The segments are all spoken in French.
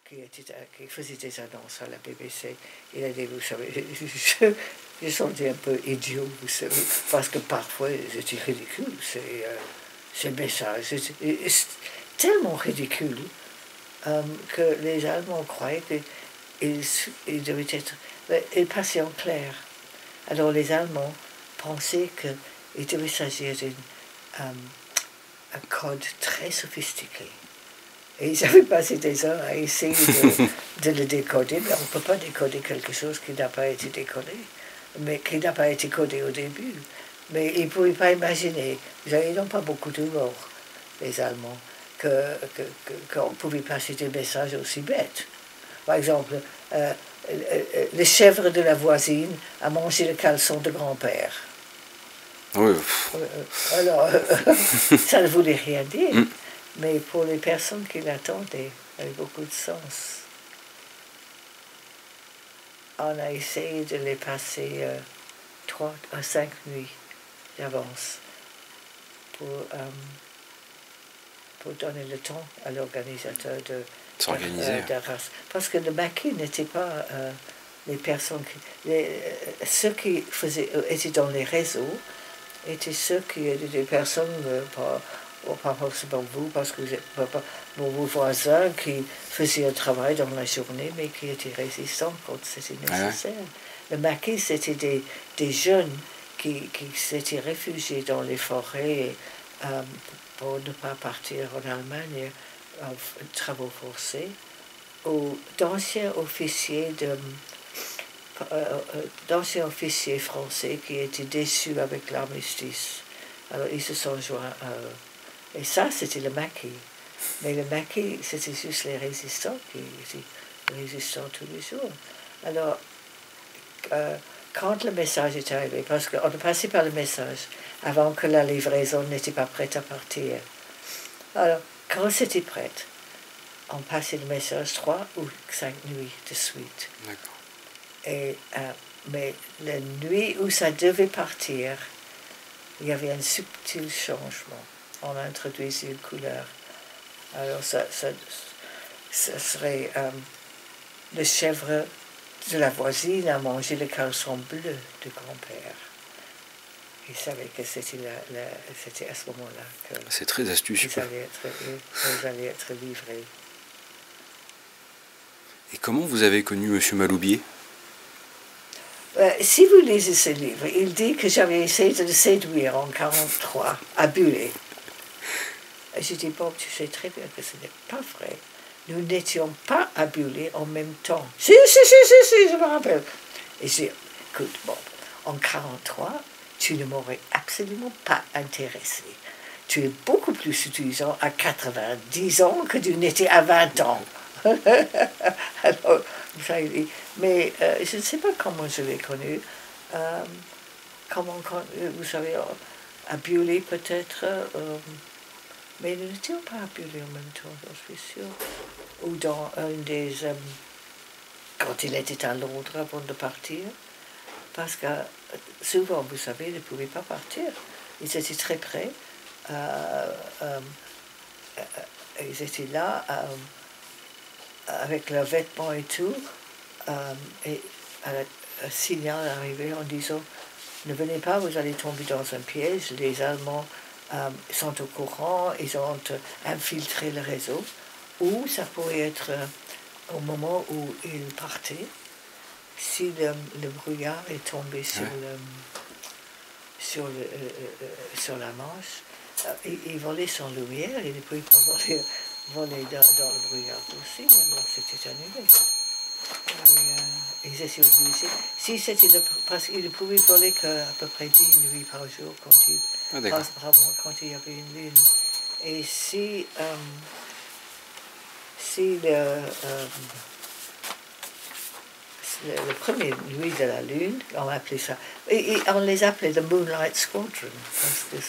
qui faisait des annonces à la BBC. Il a dit, vous savez, je sentais un peu idiot, vous savez, parce que parfois c'était ridicule, ces messages. C'est tellement ridicule que les Allemands croyaient qu'ils devaient être... Ils passaient en clair. Alors les Allemands pensaient qu'il devait s'agir d'un code très sophistiqué. Et ils avaient passé des heures à essayer de le décoder, mais on ne peut pas décoder quelque chose qui n'a pas été décodé, mais qui n'a pas été codé au début. Mais ils ne pouvaient pas imaginer, ils n'ont pas beaucoup d'humour, les Allemands, qu'on pouvait passer des messages aussi bêtes. Par exemple, le chèvre de la voisine a mangé le caleçon de grand-père. Oui. Alors, ça ne voulait rien dire. Mais pour les personnes qui l'attendaient, il avait beaucoup de sens. On a essayé de les passer 3 à 5 nuits d'avance pour donner le temps à l'organisateur de s'organiser. Parce que le maquis n'était pas les personnes ceux qui étaient dans les réseaux étaient ceux qui étaient des personnes pas forcément vous, parce que vous êtes vos voisins qui faisaient un travail dans la journée, mais qui étaient résistants quand c'était nécessaire. Le maquis, c'était des jeunes qui s'étaient réfugiés dans les forêts pour ne pas partir en Allemagne en travaux forcés, ou d'anciens officiers français qui étaient déçus avec l'armistice. Alors ils se sont joints à eux. Et ça, c'était le maquis. Mais le maquis, c'était juste les résistants qui étaient résistants tous les jours. Alors, quand le message est arrivé, parce qu'on a passé par le message avant que la livraison n'était pas prête à partir. Alors, quand c'était prêt, on passait le message 3 ou 5 nuits de suite. D'accord. Et, mais la nuit où ça devait partir, il y avait un subtil changement. On a introduit une couleur. Alors, ça serait le chèvre de la voisine a mangé le caleçon bleu de grand-père. Il savait que c'était à ce moment-là que c'est très astucieux. ils allaient être livrés. Et comment vous avez connu M. Maloubier? Si vous lisez ce livre, il dit que j'avais essayé de le séduire en 1943 à Bullet. J'ai dit, Bob, tu sais très bien que ce n'est pas vrai. Nous n'étions pas à Bullet en même temps. Si, je me rappelle. Et j'ai dit, écoute, Bob, en 1943, tu ne m'aurais absolument pas intéressé. Tu es beaucoup plus séduisant à 90 ans que tu n'étais à 20 ans. Alors, mais je ne sais pas comment je l'ai connu. Vous savez, à Bullet peut-être, mais nous n'étions pas à Bullet en même temps, je suis sûre. Ou dans un des... quand il était à Londres avant de partir. Parce que souvent, vous savez, ils ne pouvaient pas partir. Ils étaient très près. Ils étaient là avec leurs vêtements et tout. Et un signal arrivait en disant ne venez pas, vous allez tomber dans un piège. Les Allemands sont au courant, ils ont infiltré le réseau. Ou ça pourrait être au moment où ils partaient, si le brouillard est tombé sur la Manche, il volait sans lumière, il ne pouvait pas voler dans le brouillard aussi, alors c'était annulé. Ils étaient obligés. Si c'était parce qu'il ne pouvait voler qu'à peu près 10 nuits par jour quand il y avait une lune. Et si la première nuit de la lune, on appelait ça, et on les appelait the Moonlight Squadron, parce que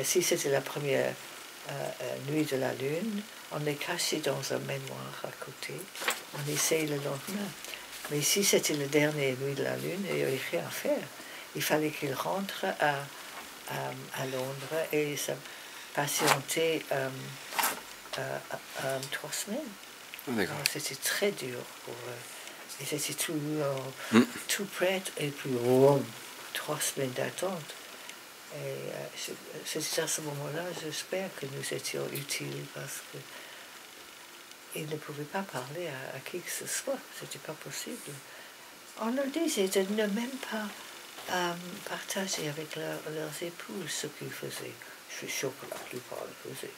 si c'était la première nuit de la lune, on les cachait dans un manoir à côté, on essayait le lendemain. Mais si c'était la dernière nuit de la lune, il n'y avait rien à faire. Il fallait qu'ils rentrent à Londres et se patienter 3 semaines. Ah, d'accord. C'était très dur pour eux. Et c'était tout prêt et puis 3 semaines d'attente. Et c'est à ce moment-là, j'espère que nous étions utiles parce qu'ils ne pouvaient pas parler à qui que ce soit. C'était pas possible. On leur disait de ne même pas partager avec leurs épouses ce qu'ils faisaient. Je suis sûre que la plupart le faisaient.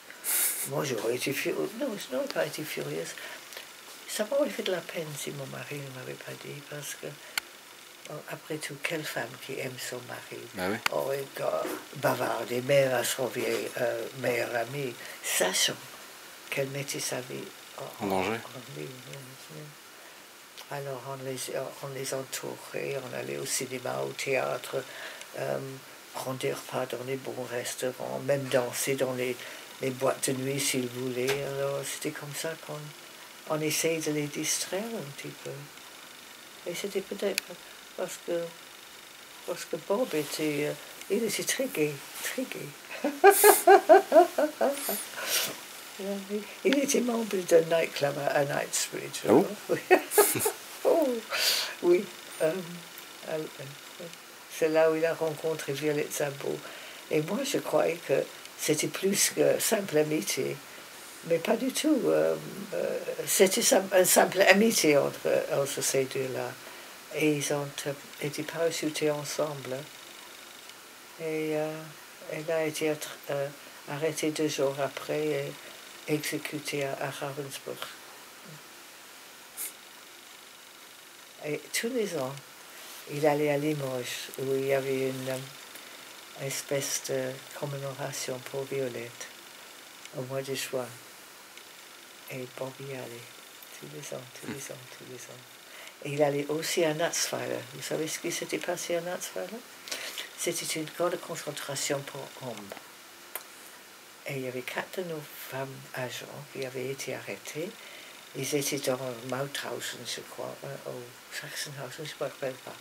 Moi, j'aurais été furieuse. Non, je n'aurais pas été furieuse. Ça m'aurait fait de la peine si mon mari ne m'avait pas dit, parce que, après tout, quelle femme qui aime son mari aurait bavardé même à son vieil meilleur ami, sachant qu'elle mettait sa vie en danger. Alors on les entourait, on allait au cinéma, au théâtre, prendre des repas dans les bons restaurants, même danser dans les boîtes de nuit s'ils voulaient. Alors c'était comme ça qu'on essayait de les distraire un petit peu. Et c'était peut-être parce que Bob était, il était très gai, très gai. Il était membre d'un nightclub à Knightsbridge. Ah bon? Oh, oui. C'est là où il a rencontré Violette Szabo. Et moi, je croyais que c'était plus que simple amitié. Mais pas du tout. C'était une simple amitié entre ces deux-là. Et ils ont été parachutés ensemble. Et elle a été arrêtée 2 jours après et exécutée à Ravensbrück. Et tous les ans, il allait à Limoges, où il y avait une espèce de commémoration pour Violette, au mois de juin. Et Bob y allait, tous les ans. Et il allait aussi à Natzweiler. Vous savez ce qui s'était passé à Natzweiler? C'était une grande concentration pour hommes. Et il y avait 4 de nos femmes agents qui avaient été arrêtées. Ils étaient dans Mauthausen, je crois, au Sachsenhausen, je ne me rappelle pas.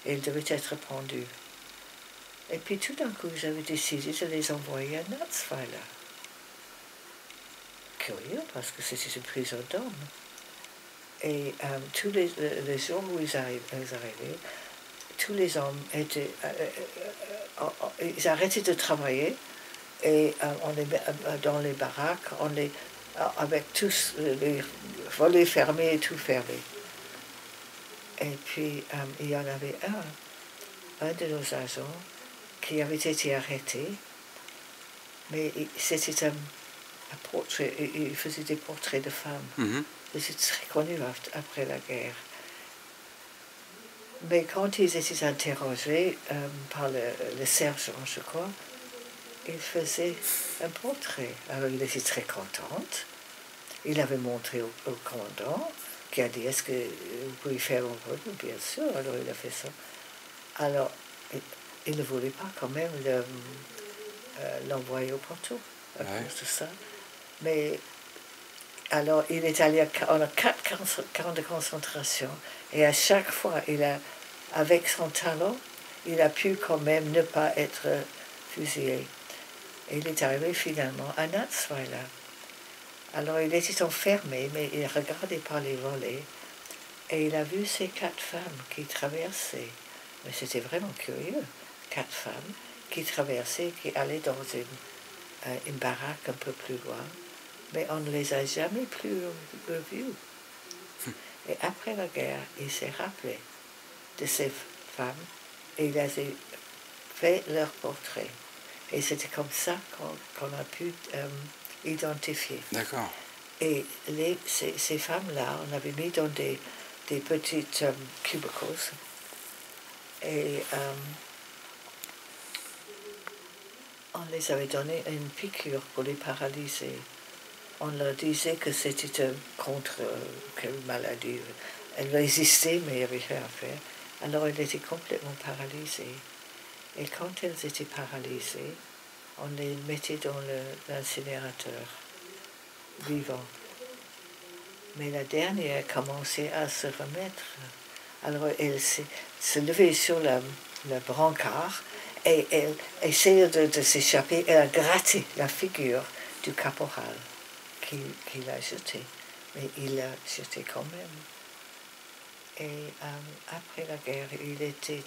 Et ils devaient être pendus. Et puis tout d'un coup, j'avais décidé de les envoyer à Natzweiler. Curieux, parce que c'était une prison d'hommes. Et tous les jours où ils arrivaient, tous les hommes étaient, ils arrêtaient de travailler et dans les baraques, avec tous les volets fermés et tout fermé. Et puis il y en avait un de nos agents qui avait été arrêté, mais c'était un portrait, il faisait des portraits de femmes. C'était très connu après la guerre. Mais quand ils étaient interrogés par le sergent, je crois, il faisait un portrait. Alors il était très contente. Il avait montré au commandant, qui a dit, est-ce que vous pouvez faire un portrait? Bien sûr, alors il a fait ça. Alors, il ne voulait pas quand même l'envoyer au Porto à cause de ça. Mais alors, il est allé on a 4 camps de concentration. Et à chaque fois, avec son talent, il a pu quand même ne pas être fusillé. Et il est arrivé finalement à Natzweiler. Alors, il était enfermé, mais il regardait par les volets. Et il a vu ces 4 femmes qui traversaient. Mais c'était vraiment curieux. 4 femmes qui traversaient, qui allaient dans une baraque un peu plus loin. Mais on ne les a jamais plus revues. Et après la guerre, il s'est rappelé de ces femmes et il a fait leur portrait. Et c'était comme ça qu'on a pu identifier. D'accord. Et ces femmes-là, on avait mis dans des petites cubicles. Et on les avait donné une piqûre pour les paralyser. On leur disait que c'était contre quelle maladie. Elle résistait, mais il n'y avait rien à faire. Alors elle était complètement paralysée. Et quand elles étaient paralysées, on les mettait dans l'incinérateur, vivant. Mais la dernière commençait à se remettre. Alors elle se levait sur le brancard et elle essayait de s'échapper. Elle a gratté la figure du caporal qu'il a jeté. Mais il l'a jeté quand même. Et après la guerre, il était,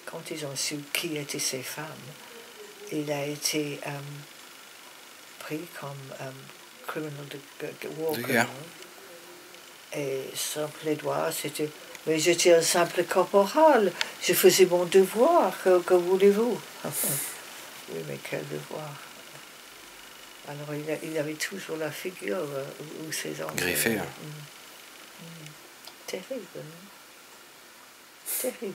quand ils ont su qui étaient ces femmes, il a été pris comme criminal de war criminal. Et son plaidoyer, c'était « Mais j'étais un simple corporal, je faisais mon devoir, que voulez-vous » Oui, mais quel devoir? Alors il avait toujours la figure où ses enfants... Griffé. Terrible, hein? Terrible.